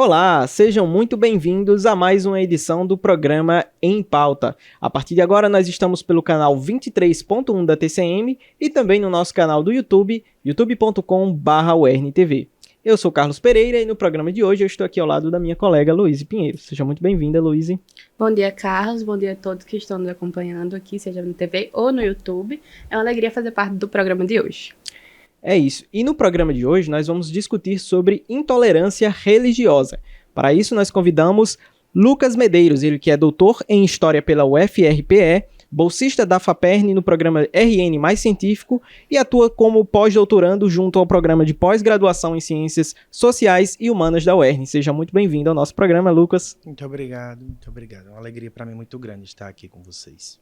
Olá, sejam muito bem-vindos a mais uma edição do programa Em Pauta. A partir de agora nós estamos pelo canal 23.1 da TCM e também no nosso canal do YouTube, youtube.com/UERN-TV. Eu sou Carlos Pereira e no programa de hoje eu estou aqui ao lado da minha colega Luíse Pinheiro. Seja muito bem-vinda, Luíse. Bom dia, Carlos. Bom dia a todos que estão nos acompanhando aqui, seja na TV ou no YouTube. É uma alegria fazer parte do programa de hoje. É isso. E no programa de hoje nós vamos discutir sobre intolerância religiosa. Para isso nós convidamos Lucas Medeiros, ele que é doutor em História pela UFRPE, bolsista da FAPERN no programa RN Mais Científico e atua como pós-doutorando junto ao programa de pós-graduação em Ciências Sociais e Humanas da UERN. Seja muito bem-vindo ao nosso programa, Lucas. Muito obrigado, muito obrigado. É uma alegria para mim muito grande estar aqui com vocês.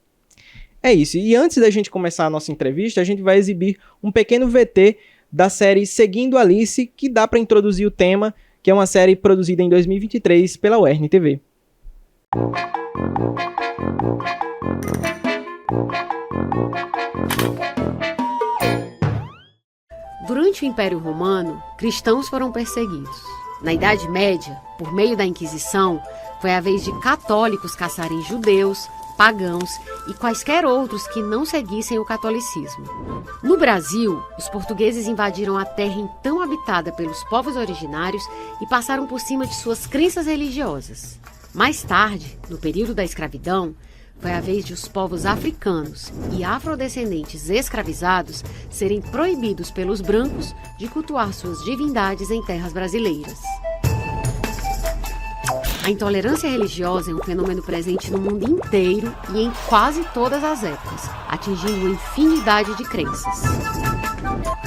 É isso, e antes da gente começar a nossa entrevista, a gente vai exibir um pequeno VT da série Seguindo Alice, que dá para introduzir o tema, que é uma série produzida em 2023 pela UERN TV. Durante o Império Romano, cristãos foram perseguidos. Na Idade Média, por meio da Inquisição, foi a vez de católicos caçarem judeus, pagãos e quaisquer outros que não seguissem o catolicismo. No Brasil, os portugueses invadiram a terra então habitada pelos povos originários e passaram por cima de suas crenças religiosas. Mais tarde, no período da escravidão, foi a vez de os povos africanos e afrodescendentes escravizados serem proibidos pelos brancos de cultuar suas divindades em terras brasileiras. A intolerância religiosa é um fenômeno presente no mundo inteiro e em quase todas as épocas, atingindo uma infinidade de crenças.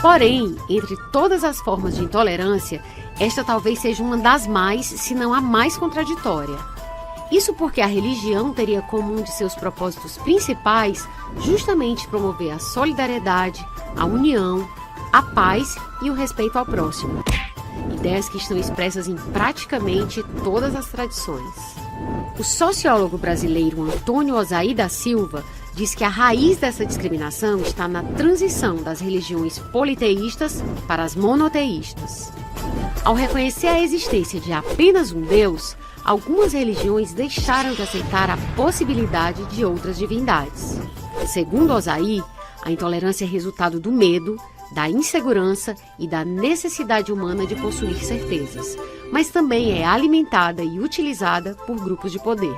Porém, entre todas as formas de intolerância, esta talvez seja uma das mais, se não a mais contraditória. Isso porque a religião teria como um de seus propósitos principais justamente promover a solidariedade, a união, a paz e o respeito ao próximo. Ideias que estão expressas em praticamente todas as tradições. O sociólogo brasileiro Antônio Osaí da Silva diz que a raiz dessa discriminação está na transição das religiões politeístas para as monoteístas. Ao reconhecer a existência de apenas um Deus, algumas religiões deixaram de aceitar a possibilidade de outras divindades. Segundo Osaí, a intolerância é resultado do medo, da insegurança e da necessidade humana de possuir certezas, mas também é alimentada e utilizada por grupos de poder.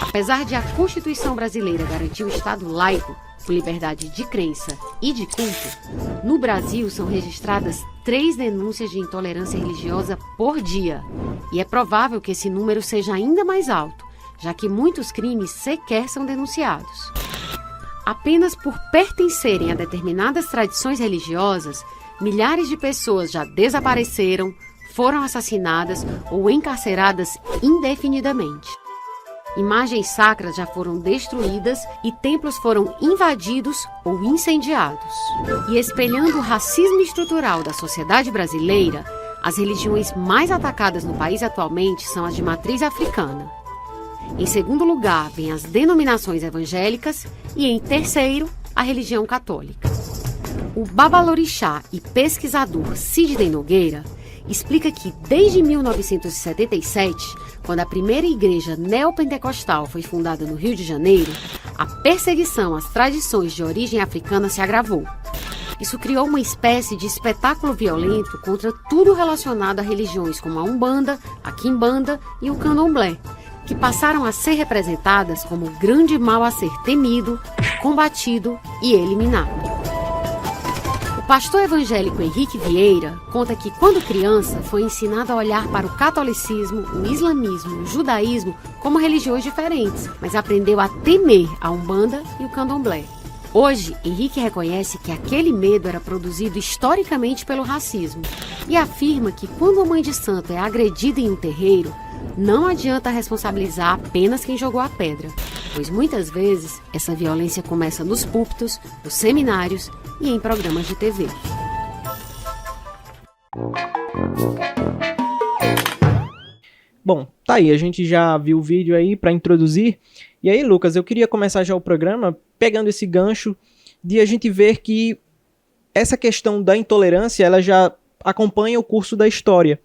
Apesar de a Constituição brasileira garantir o Estado laico, com liberdade de crença e de culto, no Brasil são registradas 3 denúncias de intolerância religiosa por dia, e é provável que esse número seja ainda mais alto, já que muitos crimes sequer são denunciados. Apenas por pertencerem a determinadas tradições religiosas, milhares de pessoas já desapareceram, foram assassinadas ou encarceradas indefinidamente. Imagens sacras já foram destruídas e templos foram invadidos ou incendiados. E espelhando o racismo estrutural da sociedade brasileira, as religiões mais atacadas no país atualmente são as de matriz africana. Em segundo lugar, vêm as denominações evangélicas e, em terceiro, a religião católica. O babalorixá e pesquisador Sidney Nogueira explica que, desde 1977, quando a primeira igreja neopentecostal foi fundada no Rio de Janeiro, a perseguição às tradições de origem africana se agravou. Isso criou uma espécie de espetáculo violento contra tudo relacionado a religiões como a Umbanda, a Quimbanda e o Candomblé, que passaram a ser representadas como o grande mal a ser temido, combatido e eliminado. O pastor evangélico Henrique Vieira conta que, quando criança, foi ensinado a olhar para o catolicismo, o islamismo e o judaísmo como religiões diferentes, mas aprendeu a temer a Umbanda e o Candomblé. Hoje, Henrique reconhece que aquele medo era produzido historicamente pelo racismo e afirma que, quando a mãe de santo é agredida em um terreiro, não adianta responsabilizar apenas quem jogou a pedra, pois muitas vezes essa violência começa nos púlpitos, nos seminários e em programas de TV. Bom, tá aí, a gente já viu o vídeo aí para introduzir. E aí, Lucas, eu queria começar já o programa pegando esse gancho de a gente ver que essa questão da intolerância, ela já acompanha o curso da história.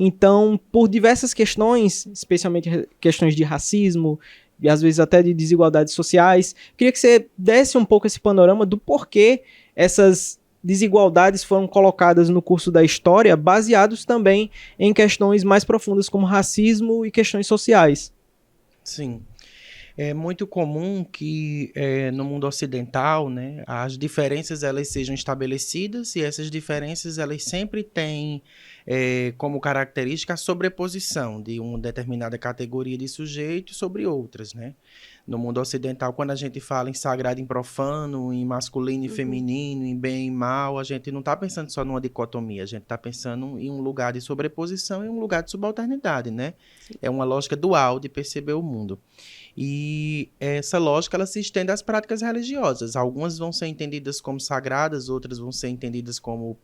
Então, por diversas questões, especialmente questões de racismo e às vezes até de desigualdades sociais, queria que você desse um pouco esse panorama do porquê essas desigualdades foram colocadas no curso da história, baseados também em questões mais profundas como racismo e questões sociais. Sim. É muito comum que no mundo ocidental, né, as diferenças elas sejam estabelecidas e essas diferenças elas sempre têm como característica a sobreposição de uma determinada categoria de sujeitos sobre outras, né? No mundo ocidental, quando a gente fala em sagrado e em profano, em masculino e feminino, em bem e mal, a gente não está pensando só numa dicotomia, a gente está pensando em um lugar de sobreposição e um lugar de subalternidade, né? Sim. É uma lógica dual de perceber o mundo. E essa lógica ela se estende às práticas religiosas. Algumas vão ser entendidas como sagradas, outras vão ser entendidas como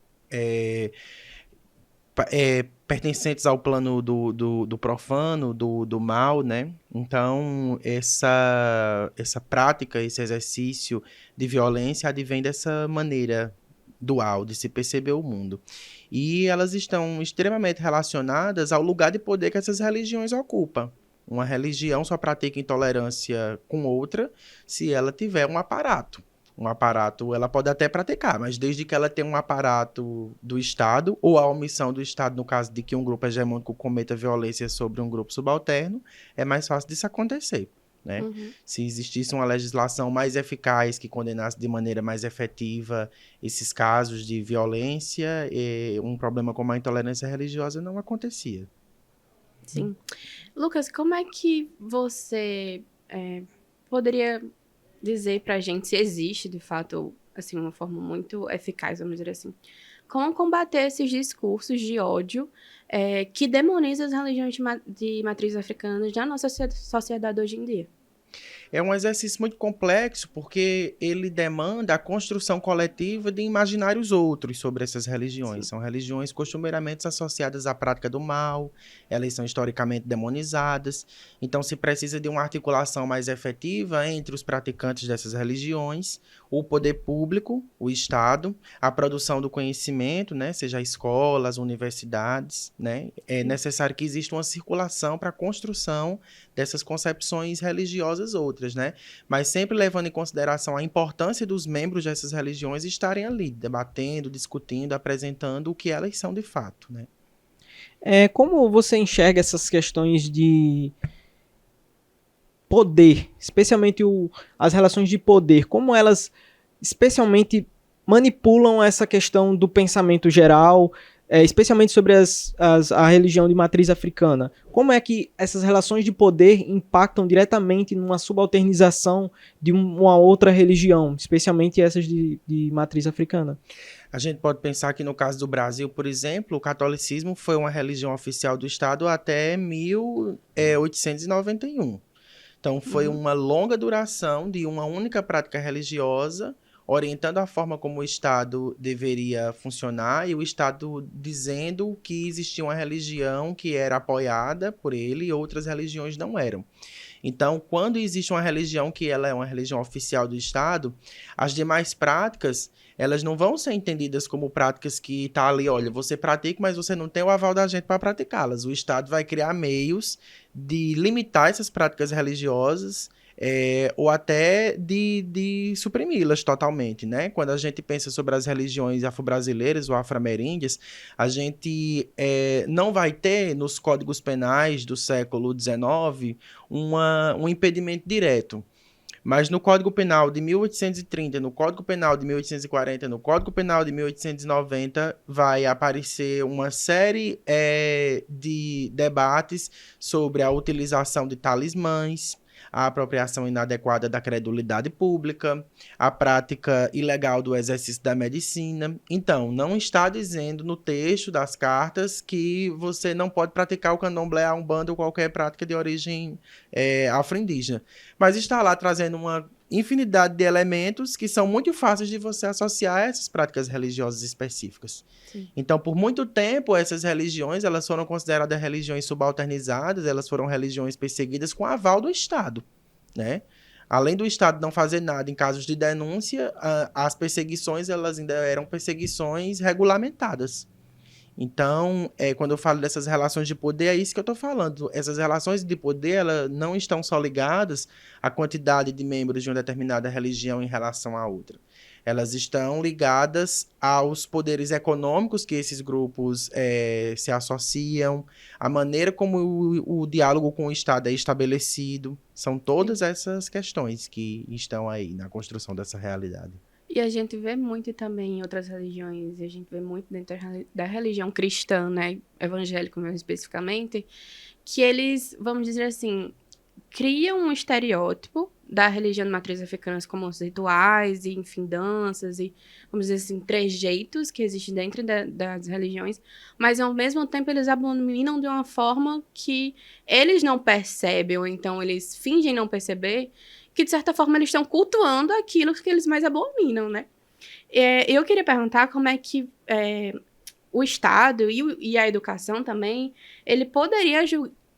pertencentes ao plano do profano, do mal, né? Então, essa prática, esse exercício de violência advém dessa maneira dual de se perceber o mundo. E elas estão extremamente relacionadas ao lugar de poder que essas religiões ocupam. Uma religião só pratica intolerância com outra se ela tiver um aparato. Um aparato ela pode até praticar, mas desde que ela tenha um aparato do Estado, ou a omissão do Estado, no caso de que um grupo hegemônico cometa violência sobre um grupo subalterno, é mais fácil disso acontecer, né? Se existisse uma legislação mais eficaz que condenasse de maneira mais efetiva esses casos de violência, um problema como a intolerância religiosa não acontecia. Sim. Lucas, como é que você poderia dizer pra gente se existe, de fato, assim, uma forma muito eficaz, vamos dizer assim, como combater esses discursos de ódio que demonizam as religiões de matriz africana na nossa sociedade hoje em dia? É um exercício muito complexo porque ele demanda a construção coletiva de imaginários outros sobre essas religiões. Sim. São religiões costumeiramente associadas à prática do mal, elas são historicamente demonizadas, então se precisa de uma articulação mais efetiva entre os praticantes dessas religiões, o poder público, o Estado, a produção do conhecimento, né, seja escolas, universidades, né? É necessário que exista uma circulação para a construção dessas concepções religiosas outras, né? Mas sempre levando em consideração a importância dos membros dessas religiões estarem ali, debatendo, discutindo, apresentando o que elas são de fato, né? Como você enxerga essas questões de poder, especialmente as relações de poder, como elas especialmente manipulam essa questão do pensamento geral, especialmente sobre a religião de matriz africana? Como é que essas relações de poder impactam diretamente numa subalternização de uma outra religião, especialmente essas de matriz africana? A gente pode pensar que no caso do Brasil, por exemplo, o catolicismo foi uma religião oficial do Estado até 1891. Então, foi uma longa duração de uma única prática religiosa, orientando a forma como o Estado deveria funcionar e o Estado dizendo que existia uma religião que era apoiada por ele e outras religiões não eram. Então, quando existe uma religião que ela é uma religião oficial do Estado, as demais práticas, elas não vão ser entendidas como práticas que está ali, olha, você pratica, mas você não tem o aval da gente para praticá-las. O Estado vai criar meios de limitar essas práticas religiosas, ou até de suprimi-las totalmente, né? Quando a gente pensa sobre as religiões afro-brasileiras ou afro-ameríndias, a gente não vai ter nos códigos penais do século XIX um impedimento direto. Mas no Código Penal de 1830, no Código Penal de 1840, no Código Penal de 1890, vai aparecer uma série de debates sobre a utilização de talismãs, a apropriação inadequada da credulidade pública, a prática ilegal do exercício da medicina. Então, não está dizendo no texto das cartas que você não pode praticar o candomblé, a umbanda ou qualquer prática de origem afro-indígena. Mas está lá trazendo uma infinidade de elementos que são muito fáceis de você associar a essas práticas religiosas específicas. Sim. Então, por muito tempo, essas religiões elas foram consideradas religiões subalternizadas, elas foram religiões perseguidas com aval do Estado, né? Além do Estado não fazer nada em casos de denúncia, as perseguições elas ainda eram perseguições regulamentadas. Então, quando eu falo dessas relações de poder, é isso que eu estou falando. Essas relações de poder, elas não estão só ligadas à quantidade de membros de uma determinada religião em relação à outra. Elas estão ligadas aos poderes econômicos que esses grupos se associam, a maneira como o diálogo com o Estado é estabelecido. São todas essas questões que estão aí na construção dessa realidade. E a gente vê muito também em outras religiões, e a gente vê muito dentro da religião cristã, né, evangélico mesmo especificamente, que eles, vamos dizer assim, criam um estereótipo da religião de matriz africana, como os rituais, e enfim, danças, e vamos dizer assim, trejeitos que existem dentro das religiões, mas ao mesmo tempo eles abominam de uma forma que eles não percebem, ou então eles fingem não perceber, que de certa forma eles estão cultuando aquilo que eles mais abominam, né? Eu queria perguntar como é que o Estado e a educação também, ele poderia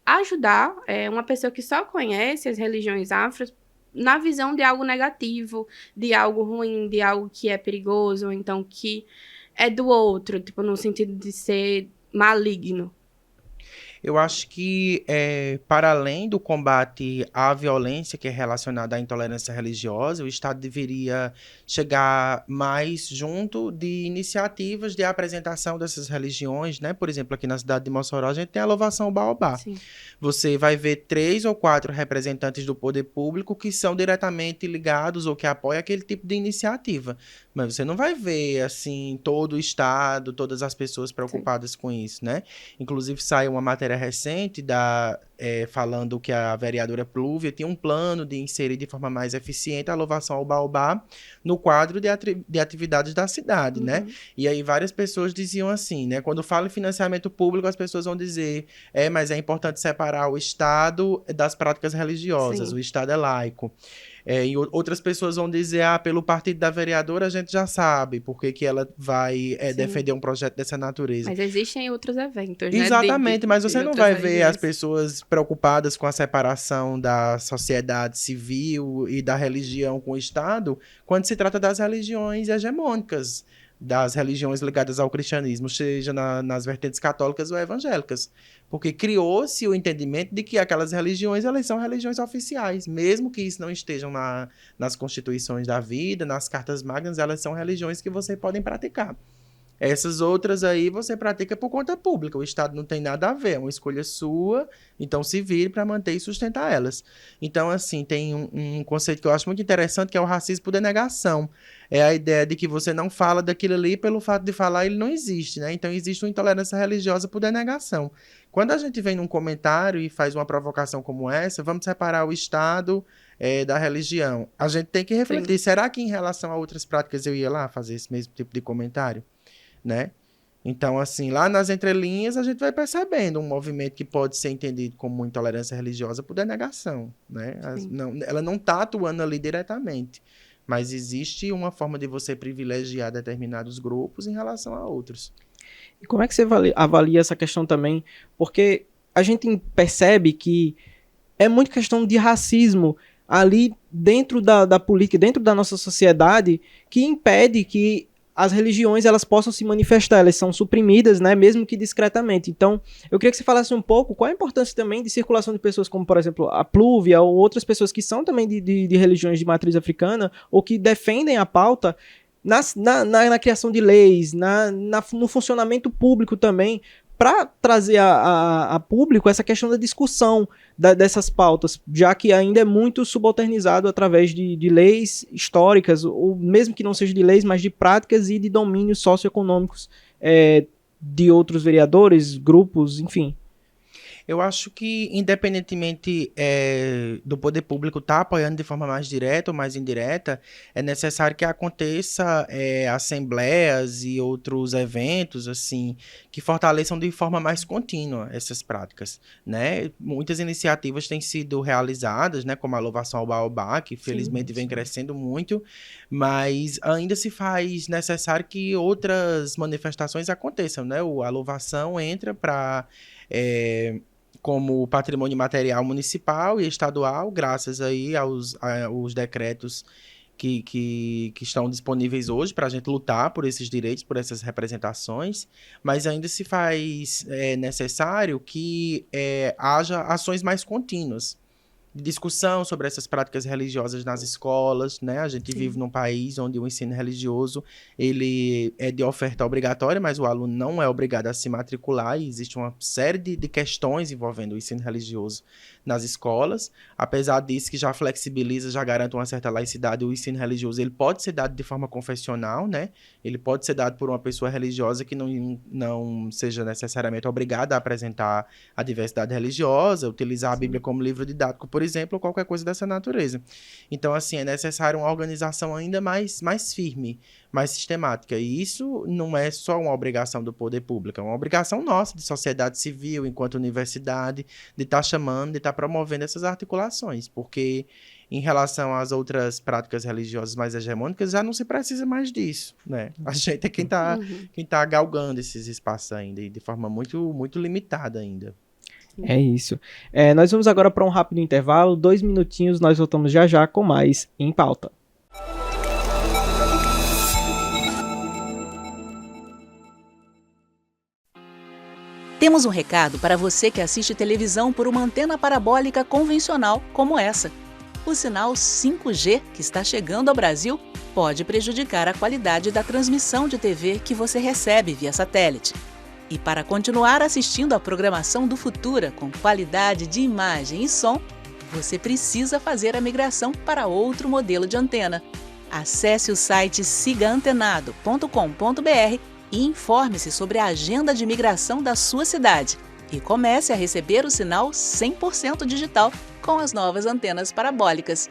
ajudar uma pessoa que só conhece as religiões afros na visão de algo negativo, de algo ruim, de algo que é perigoso, ou então que é do outro, tipo, no sentido de ser maligno. Eu acho que, para além do combate à violência que é relacionada à intolerância religiosa, o Estado deveria chegar mais junto de iniciativas de apresentação dessas religiões, né? Por exemplo, aqui na cidade de Mossoró, a gente tem a Louvação Baobá. Sim. Você vai ver 3 ou 4 representantes do poder público que são diretamente ligados ou que apoiam aquele tipo de iniciativa. Mas você não vai ver, assim, todo o Estado, todas as pessoas preocupadas com isso, né? Inclusive, saiu uma matéria recente falando que a vereadora Plúvia tinha um plano de inserir de forma mais eficiente a louvação ao Baobá no quadro de atividades da cidade, né? E aí várias pessoas diziam assim, né? Quando fala em financiamento público, as pessoas vão dizer, mas é importante separar o Estado das práticas religiosas, Sim. o Estado é laico. E outras pessoas vão dizer, pelo partido da vereadora a gente já sabe por que ela vai defender um projeto dessa natureza. Mas existem outros eventos, né? Exatamente, mas você não vai ver as religiões. pessoas preocupadas com a separação da sociedade civil e da religião com o Estado quando se trata das religiões hegemônicas, das religiões ligadas ao cristianismo, seja nas vertentes católicas ou evangélicas. Porque criou-se o entendimento de que aquelas religiões, elas são religiões oficiais. Mesmo que isso não estejam nas constituições da vida, nas cartas magnas, elas são religiões que você pode praticar. Essas outras aí você pratica por conta pública. O Estado não tem nada a ver, é uma escolha sua, então se vire para manter e sustentar elas. Então, assim, tem um conceito que eu acho muito interessante, que é o racismo por denegação. É a ideia de que você não fala daquilo ali pelo fato de falar, ele não existe, né? Então, existe uma intolerância religiosa por denegação. Quando a gente vem num comentário e faz uma provocação como essa, vamos separar o Estado da religião. A gente tem que refletir. Sim. Será que em relação a outras práticas eu ia lá fazer esse mesmo tipo de comentário? Né? Então, assim, lá nas entrelinhas a gente vai percebendo um movimento que pode ser entendido como intolerância religiosa por denegação, né? Ela não está atuando ali diretamente, mas existe uma forma de você privilegiar determinados grupos em relação a outros. E como é que você avalia essa questão também? Porque a gente percebe que é muito questão de racismo ali dentro da política, dentro da nossa sociedade, que impede que as religiões elas possam se manifestar, elas são suprimidas, né, mesmo que discretamente. Então, eu queria que você falasse um pouco qual a importância também de circulação de pessoas como, por exemplo, a Plúvia ou outras pessoas que são também de religiões de matriz africana ou que defendem a pauta na criação de leis, no funcionamento público também, para trazer a público essa questão da discussão dessas pautas, já que ainda é muito subalternizado através de leis históricas, ou mesmo que não seja de leis, mas de práticas e de domínios socioeconômicos de outros vereadores, grupos, enfim. Eu acho que, independentemente do poder público estar apoiando de forma mais direta ou mais indireta, é necessário que aconteça assembleias e outros eventos assim que fortaleçam de forma mais contínua essas práticas, né? Muitas iniciativas têm sido realizadas, né, como a Louvação ao Baobá, que felizmente vem crescendo muito, mas ainda se faz necessário que outras manifestações aconteçam, né? A louvação entra para como patrimônio material municipal e estadual, graças aí aos decretos que estão disponíveis hoje para a gente lutar por esses direitos, por essas representações, mas ainda se faz necessário que haja ações mais contínuas. Discussão sobre essas práticas religiosas nas escolas, né? A gente vive num país onde o ensino religioso ele é de oferta obrigatória, mas o aluno não é obrigado a se matricular, e existe uma série de questões envolvendo o ensino religioso nas escolas. Apesar disso, que já flexibiliza, já garante uma certa laicidade, o ensino religioso ele pode ser dado de forma confessional, né? Ele pode ser dado por uma pessoa religiosa que não seja necessariamente obrigada a apresentar a diversidade religiosa, utilizar a Bíblia como livro didático, por exemplo, ou qualquer coisa dessa natureza. Então, assim, é necessário uma organização ainda mais firme, mais sistemática. E isso não é só uma obrigação do poder público, é uma obrigação nossa, de sociedade civil, enquanto universidade, de estar chamando, de estar promovendo essas articulações, porque em relação às outras práticas religiosas mais hegemônicas, já não se precisa mais disso, né? A gente é quem tá galgando esses espaços ainda, e de forma muito, muito limitada ainda. É isso. Nós vamos agora para um rápido intervalo, 2 minutinhos, nós voltamos já já com mais Em Pauta. Temos um recado para você que assiste televisão por uma antena parabólica convencional como essa. O sinal 5G que está chegando ao Brasil pode prejudicar a qualidade da transmissão de TV que você recebe via satélite. E para continuar assistindo a programação do Futura com qualidade de imagem e som, você precisa fazer a migração para outro modelo de antena. Acesse o site sigaantenado.com.br e informe-se sobre a agenda de migração da sua cidade. E comece a receber o sinal 100% digital com as novas antenas parabólicas.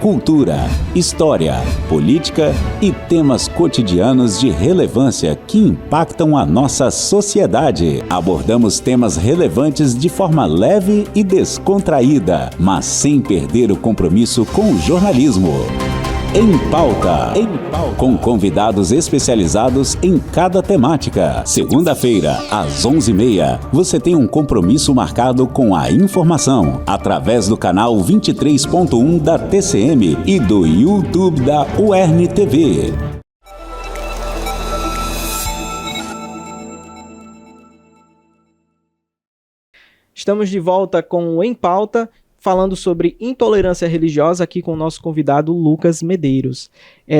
Cultura, história, política e temas cotidianos de relevância que impactam a nossa sociedade. Abordamos temas relevantes de forma leve e descontraída, mas sem perder o compromisso com o jornalismo. Em Pauta, com convidados especializados em cada temática. Segunda-feira, às 11h30, você tem um compromisso marcado com a informação, através do canal 23.1 da TCM e do YouTube da UERN TV. Estamos de volta com o Em Pauta, falando sobre intolerância religiosa aqui com o nosso convidado Lucas Medeiros.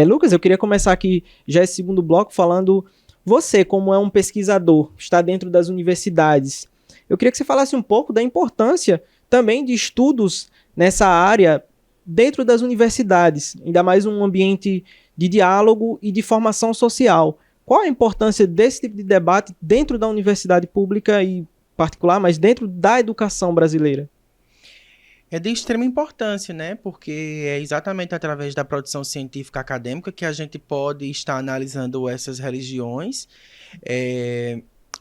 Lucas, eu queria começar aqui já esse segundo bloco falando, você como é um pesquisador, está dentro das universidades, eu queria que você falasse um pouco da importância também de estudos nessa área dentro das universidades, ainda mais um ambiente de diálogo e de formação social. Qual a importância desse tipo de debate dentro da universidade pública e particular, mas dentro da educação brasileira? É de extrema importância, né? Porque é exatamente através da produção científica acadêmica que a gente pode estar analisando essas religiões,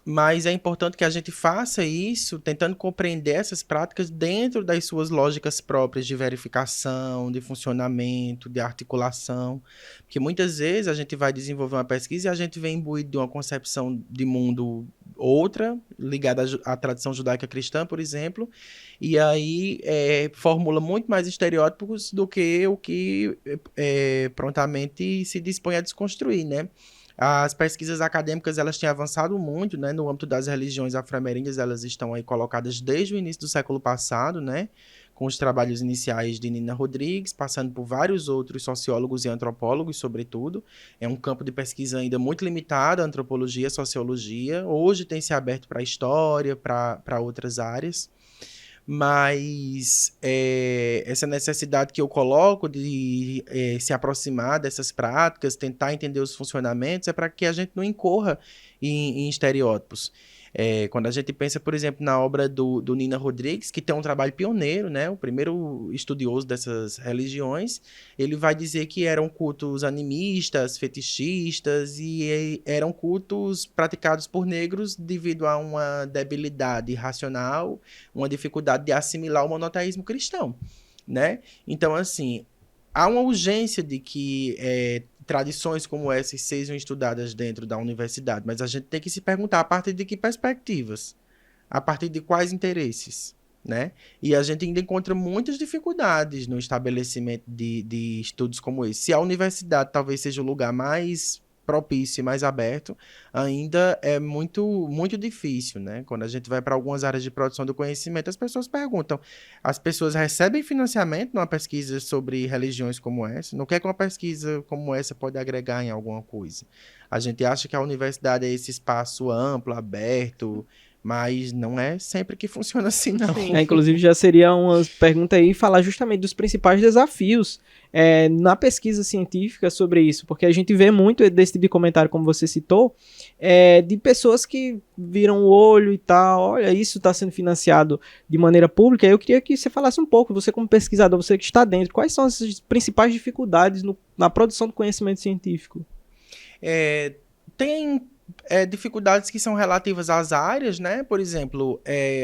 mas é importante que a gente faça isso tentando compreender essas práticas dentro das suas lógicas próprias de verificação, de funcionamento, de articulação, porque muitas vezes a gente vai desenvolver uma pesquisa e a gente vem imbuído de uma concepção de mundo outra, ligada à tradição judaica cristã, por exemplo, e aí formula muito mais estereótipos do que o que prontamente se dispõe a desconstruir, né? As pesquisas acadêmicas, elas têm avançado muito, né? No âmbito das religiões afro-ameríndias, elas estão aí colocadas desde o início do século passado, né? Com os trabalhos iniciais de Nina Rodrigues, passando por vários outros sociólogos e antropólogos, sobretudo. É um campo de pesquisa ainda muito limitado, a antropologia, a sociologia. Hoje tem se aberto para a história, para outras áreas. Mas essa necessidade que eu coloco de se aproximar dessas práticas, tentar entender os funcionamentos, é para que a gente não incorra em estereótipos. Quando a gente pensa, por exemplo, na obra do Nina Rodrigues, que tem um trabalho pioneiro, né, o primeiro estudioso dessas religiões, ele vai dizer que eram cultos animistas, fetichistas, e eram cultos praticados por negros devido a uma debilidade racional, uma dificuldade de assimilar o monoteísmo cristão, né? Então, assim, há uma urgência de que tradições como essas sejam estudadas dentro da universidade, mas a gente tem que se perguntar a partir de que perspectivas, a partir de quais interesses, né? E a gente ainda encontra muitas dificuldades no estabelecimento de estudos como esse. Se a universidade talvez seja o lugar mais propício e mais aberto, ainda é muito, muito difícil, né? Quando a gente vai para algumas áreas de produção do conhecimento, as pessoas perguntam, as pessoas recebem financiamento numa pesquisa sobre religiões como essa? No que é que uma pesquisa como essa pode agregar em alguma coisa? A gente acha que a universidade é esse espaço amplo, aberto, mas não é sempre que funciona assim, não. Inclusive, já seria uma pergunta aí falar justamente dos principais desafios na pesquisa científica sobre isso, porque a gente vê muito desse tipo de comentário, como você citou, de pessoas que viram o olho e tal, olha, isso está sendo financiado de maneira pública. Eu queria que você falasse um pouco, você como pesquisador, você que está dentro, quais são as principais dificuldades na produção do conhecimento científico? Tem dificuldades que são relativas às áreas, né? Por exemplo,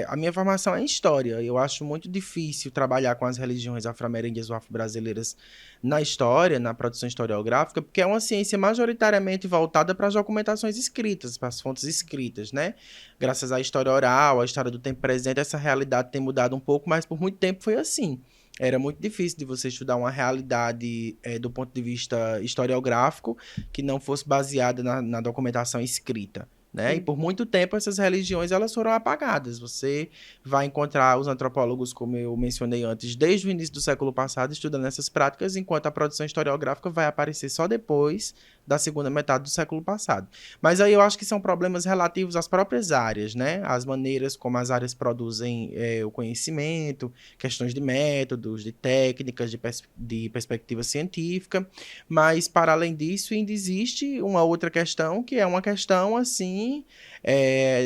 a minha formação é em História. Eu acho muito difícil trabalhar com as religiões afro-ameríndias ou afro-brasileiras na história, na produção historiográfica, porque é uma ciência majoritariamente voltada para as documentações escritas, para as fontes escritas, né? Graças à história oral, à história do tempo presente, essa realidade tem mudado um pouco, mas por muito tempo foi assim. Era muito difícil de você estudar uma realidade do ponto de vista historiográfico que não fosse baseada na documentação escrita, né? E por muito tempo essas religiões elas foram apagadas. Você vai encontrar os antropólogos, como eu mencionei antes, desde o início do século passado, estudando essas práticas, enquanto a produção historiográfica vai aparecer só depois da segunda metade do século passado. Mas aí eu acho que são problemas relativos às próprias áreas, né? As maneiras como as áreas produzem o conhecimento, questões de métodos, de técnicas, de perspectiva científica. Mas, para além disso, ainda existe uma outra questão, que é uma questão, assim,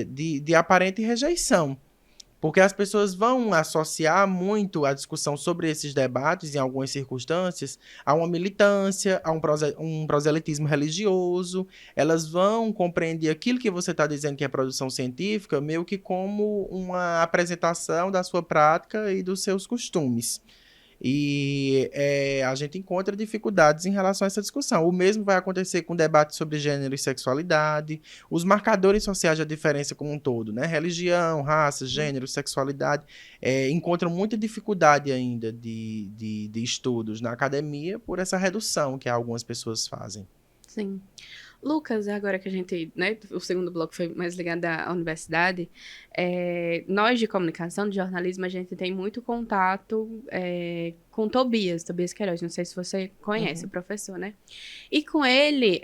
de aparente rejeição. Porque as pessoas vão associar muito a discussão sobre esses debates, em algumas circunstâncias, a uma militância, a um proselitismo religioso. Elas vão compreender aquilo que você está dizendo que é produção científica meio que como uma apresentação da sua prática e dos seus costumes. E a gente encontra dificuldades em relação a essa discussão. O mesmo vai acontecer com debates sobre gênero e sexualidade, os marcadores sociais da diferença como um todo, né? Religião, raça, gênero, sexualidade, encontram muita dificuldade ainda de estudos na academia por essa redução que algumas pessoas fazem. Sim. Lucas, agora que a gente, né, o segundo bloco foi mais ligado à universidade, nós de comunicação, de jornalismo, a gente tem muito contato com Tobias Queiroz, não sei se você conhece o professor, né? E com ele,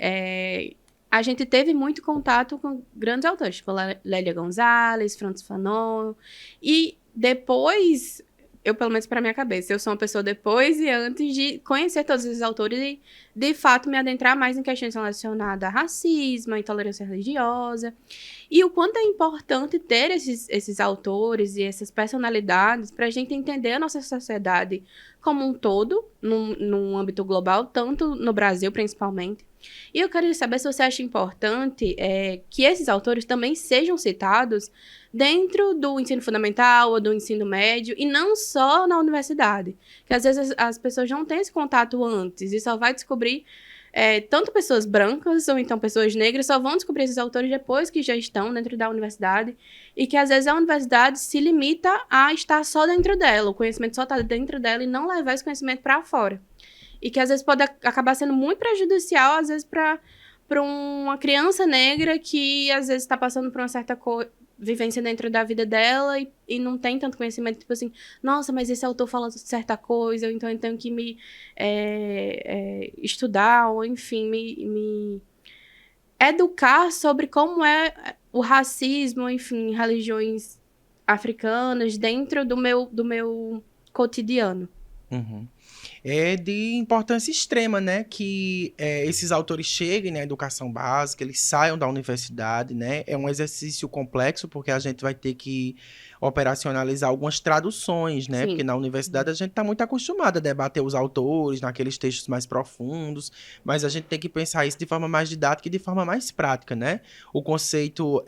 a gente teve muito contato com grandes autores, tipo Lélia Gonzalez, Frantz Fanon, e depois... Eu, pelo menos para minha cabeça, eu sou uma pessoa depois e antes de conhecer todos esses autores e, de fato, me adentrar mais em questões relacionadas a racismo, a intolerância religiosa. E o quanto é importante ter esses autores e essas personalidades para a gente entender a nossa sociedade como um todo, num âmbito global, tanto no Brasil, principalmente. E eu queria saber se você acha importante que esses autores também sejam citados dentro do ensino fundamental ou do ensino médio, e não só na universidade. Que às vezes as pessoas não têm esse contato antes e só vai descobrir, tanto pessoas brancas ou então pessoas negras, só vão descobrir esses autores depois que já estão dentro da universidade, e que às vezes a universidade se limita a estar só dentro dela, o conhecimento só está dentro dela e não levar esse conhecimento para fora. E que às vezes pode acabar sendo muito prejudicial, às vezes para uma criança negra que às vezes está passando por uma certa vivência dentro da vida dela e não tem tanto conhecimento, tipo assim, nossa, mas esse autor fala certa coisa, ou então eu tenho que me estudar, ou enfim, me educar sobre como é o racismo, enfim, religiões africanas dentro do meu cotidiano. Uhum. É de importância extrema, né, que esses autores cheguem na educação básica, eles saiam da universidade, né, é um exercício complexo, porque a gente vai ter que operacionalizar algumas traduções, né, porque na universidade a gente está muito acostumado a debater os autores, naqueles textos mais profundos, mas a gente tem que pensar isso de forma mais didática e de forma mais prática, né. O conceito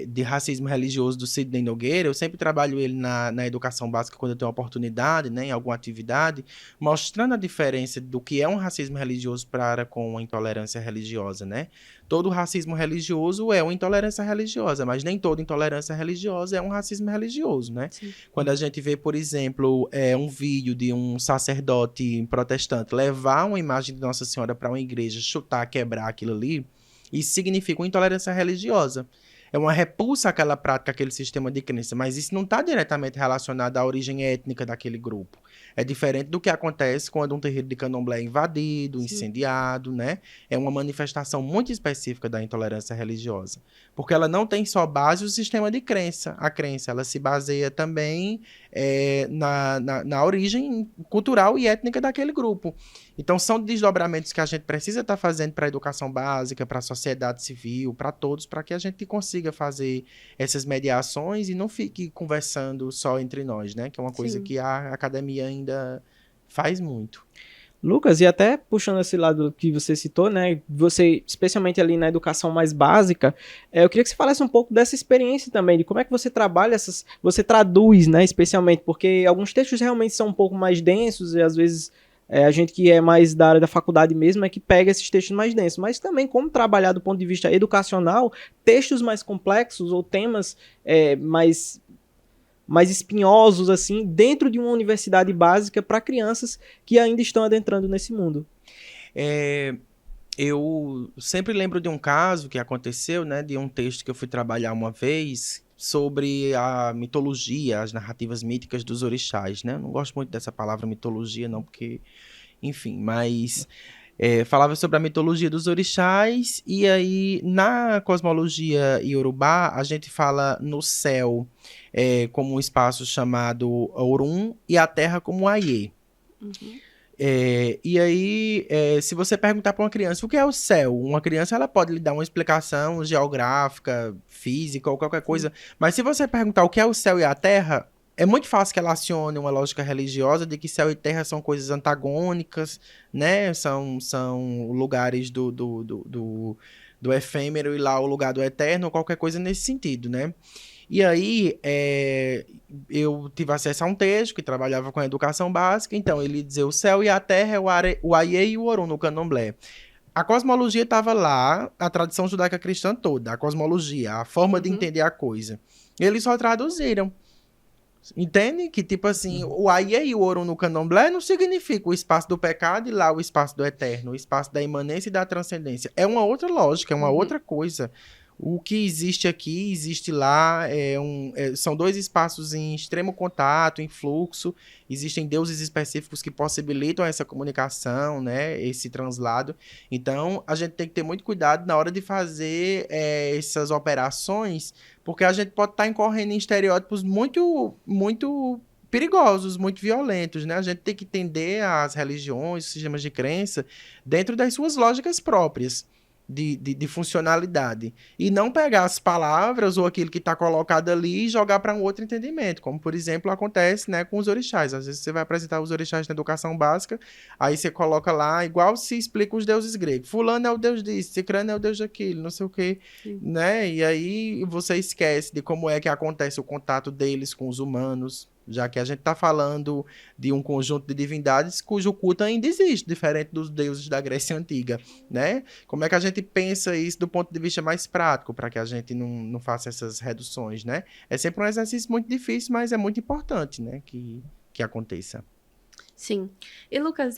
de racismo religioso do Sidney Nogueira, eu sempre trabalho ele na educação básica quando eu tenho oportunidade, né, em alguma atividade, mostrando mostrando a diferença do que é um racismo religioso para com a intolerância religiosa, né? Todo racismo religioso é uma intolerância religiosa, mas nem toda intolerância religiosa é um racismo religioso, né? Sim. Quando a gente vê, por exemplo, um vídeo de um sacerdote protestante levar uma imagem de Nossa Senhora para uma igreja, chutar, quebrar aquilo ali, isso significa uma intolerância religiosa. É uma repulsa àquela prática, àquele sistema de crença, mas isso não está diretamente relacionado à origem étnica daquele grupo. É diferente do que acontece quando um terreiro de candomblé é invadido, incendiado, né? É uma manifestação muito específica da intolerância religiosa, porque ela não tem só base o sistema de crença. A crença, ela se baseia também na origem cultural e étnica daquele grupo. Então, são desdobramentos que a gente precisa estar fazendo para a educação básica, para a sociedade civil, para todos, para que a gente consiga fazer essas mediações e não fique conversando só entre nós, né? Que é uma coisa que a academia ainda faz muito. Lucas, e até puxando esse lado que você citou, né, você, especialmente ali na educação mais básica, eu queria que você falasse um pouco dessa experiência também, de como é que você trabalha você traduz, né, especialmente, porque alguns textos realmente são um pouco mais densos e às vezes a gente que é mais da área da faculdade mesmo é que pega esses textos mais densos, mas também como trabalhar do ponto de vista educacional, textos mais complexos ou temas mais espinhosos, assim, dentro de uma universidade básica para crianças que ainda estão adentrando nesse mundo. Eu sempre lembro de um caso que aconteceu, né, de um texto que eu fui trabalhar uma vez sobre a mitologia, as narrativas míticas dos orixás, né? Eu não gosto muito dessa palavra mitologia, não, porque, enfim, mas falava sobre a mitologia dos orixás, e aí na cosmologia iorubá a gente fala no céu como um espaço chamado Orum e a terra como Aie. Uhum. E aí, se você perguntar para uma criança o que é o céu, uma criança ela pode lhe dar uma explicação geográfica, física ou qualquer coisa, mas se você perguntar o que é o céu e a terra, é muito fácil que ela acione uma lógica religiosa de que céu e terra são coisas antagônicas, né? São lugares do efêmero e lá o lugar do eterno, ou qualquer coisa nesse sentido, né? E aí, eu tive acesso a um texto que trabalhava com a educação básica, então ele dizia o céu e a terra é o Aie e o Orum no candomblé. A cosmologia estava lá, a tradição judaica-cristã toda, a cosmologia, a forma de entender a coisa. Eles só traduziram. Entende? Que tipo assim, o Aie e o Orum no candomblé não significa o espaço do pecado e lá o espaço do eterno, o espaço da imanência e da transcendência. É uma outra lógica, é uma outra coisa. O que existe aqui, existe lá, são dois espaços em extremo contato, em fluxo, existem deuses específicos que possibilitam essa comunicação, né, esse translado. Então, a gente tem que ter muito cuidado na hora de fazer essas operações, porque a gente pode estar incorrendo em estereótipos muito, muito perigosos, muito violentos, né? A gente tem que entender as religiões, os sistemas de crença, dentro das suas lógicas próprias. De funcionalidade, e não pegar as palavras ou aquilo que está colocado ali e jogar para um outro entendimento, como por exemplo acontece, né, com os orixás. Às vezes você vai apresentar os orixás na educação básica, aí você coloca lá, igual se explica os deuses gregos, fulano é o deus disso, cicrano é o deus daquilo, não sei o que, né, e aí você esquece de como é que acontece o contato deles com os humanos, já que a gente está falando de um conjunto de divindades cujo culto ainda existe, diferente dos deuses da Grécia Antiga, né? Como é que a gente pensa isso do ponto de vista mais prático, para que a gente não faça essas reduções, né? É sempre um exercício muito difícil, mas é muito importante, né, que aconteça. Sim. E, Lucas,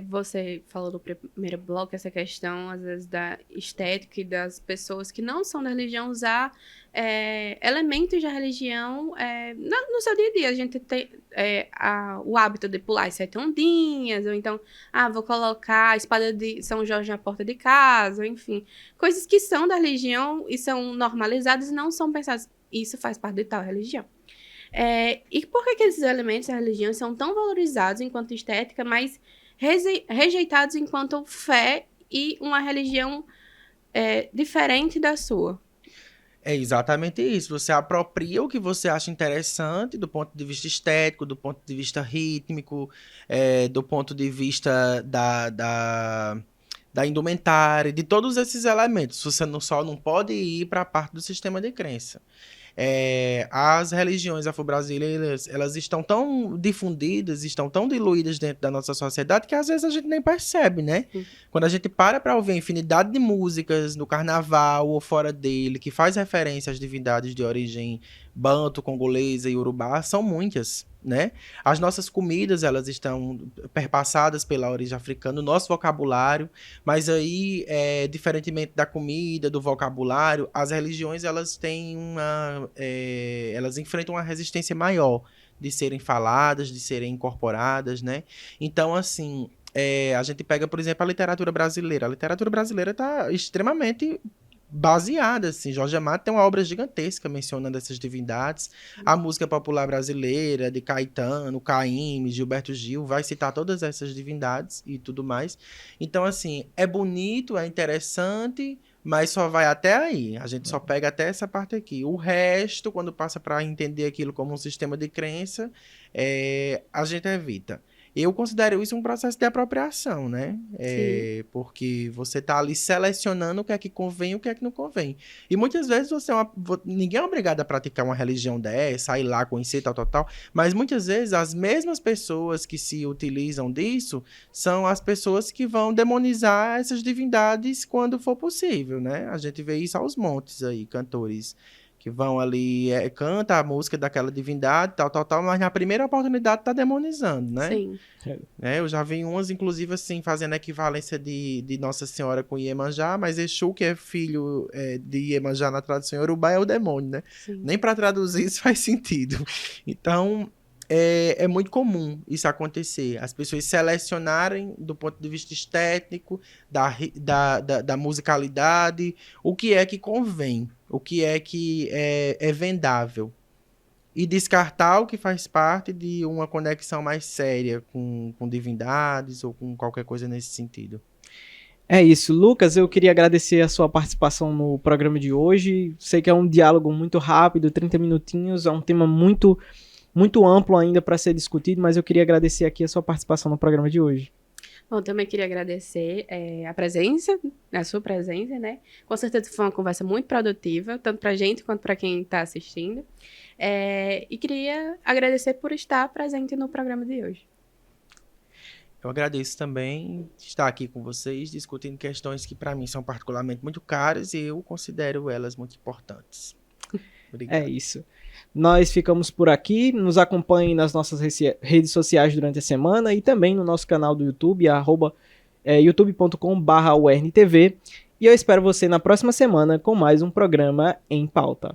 você falou no primeiro bloco essa questão, às vezes, da estética e das pessoas que não são da religião usar elementos da religião no seu dia a dia. A gente tem o hábito de pular as 7 ondinhas, ou então, vou colocar a espada de São Jorge na porta de casa, enfim. Coisas que são da religião e são normalizadas e não são pensadas. Isso faz parte de tal religião. E por que esses elementos da religião são tão valorizados enquanto estética, mas rejeitados enquanto fé e uma religião diferente da sua? É exatamente isso. Você apropria o que você acha interessante do ponto de vista estético, do ponto de vista rítmico, do ponto de vista da indumentária, de todos esses elementos. Você só não pode ir para a parte do sistema de crença. As religiões afro-brasileiras, elas estão tão difundidas, estão tão diluídas dentro da nossa sociedade que às vezes a gente nem percebe, né? Quando a gente para ouvir a infinidade de músicas no carnaval ou fora dele, que faz referência às divindades de origem banto, congolesa e urubá, são muitas, né? As nossas comidas, elas estão perpassadas pela origem africana, o nosso vocabulário, mas aí, diferentemente da comida, do vocabulário, as religiões, elas têm elas enfrentam uma resistência maior de serem faladas, de serem incorporadas, né? Então, assim, a gente pega, por exemplo, a literatura brasileira. A literatura brasileira está extremamente baseada, assim. Jorge Amado tem uma obra gigantesca mencionando essas divindades. A música popular brasileira, de Caetano, Caymmi, Gilberto Gil, vai citar todas essas divindades e tudo mais. Então, assim, é bonito, é interessante, mas só vai até aí. A gente só pega até essa parte aqui. O resto, quando passa para entender aquilo como um sistema de crença, a gente evita. Eu considero isso um processo de apropriação, né? Porque você está ali selecionando o que é que convém e o que é que não convém. E muitas vezes ninguém é obrigado a praticar uma religião dessa, ir lá conhecer, tal. Mas muitas vezes as mesmas pessoas que se utilizam disso são as pessoas que vão demonizar essas divindades quando for possível, né? A gente vê isso aos montes aí, cantores que vão ali, canta a música daquela divindade, tal, mas na primeira oportunidade tá demonizando, né? Sim. Eu já vi umas, inclusive, assim, fazendo a equivalência de Nossa Senhora com Iemanjá, mas Exu, que é filho de Iemanjá na tradução iorubá, é o demônio, né? Sim. Nem para traduzir isso faz sentido. Então, é muito comum isso acontecer. As pessoas selecionarem do ponto de vista estético, da musicalidade, o que é que convém, o que é que é vendável. E descartar o que faz parte de uma conexão mais séria com divindades ou com qualquer coisa nesse sentido. É isso. Lucas, eu queria agradecer a sua participação no programa de hoje. Sei que é um diálogo muito rápido, 30 minutinhos, é um tema muito amplo ainda para ser discutido, mas eu queria agradecer aqui a sua participação no programa de hoje. Bom, também queria agradecer a sua presença, né? Com certeza foi uma conversa muito produtiva, tanto pra gente quanto para quem está assistindo. E queria agradecer por estar presente no programa de hoje. Eu agradeço também estar aqui com vocês, discutindo questões que para mim são particularmente muito caras e eu considero elas muito importantes. Obrigado. É isso. Nós ficamos por aqui, nos acompanhem nas nossas redes sociais durante a semana e também no nosso canal do YouTube, youtube.com/URNTV, e eu espero você na próxima semana com mais um programa em pauta.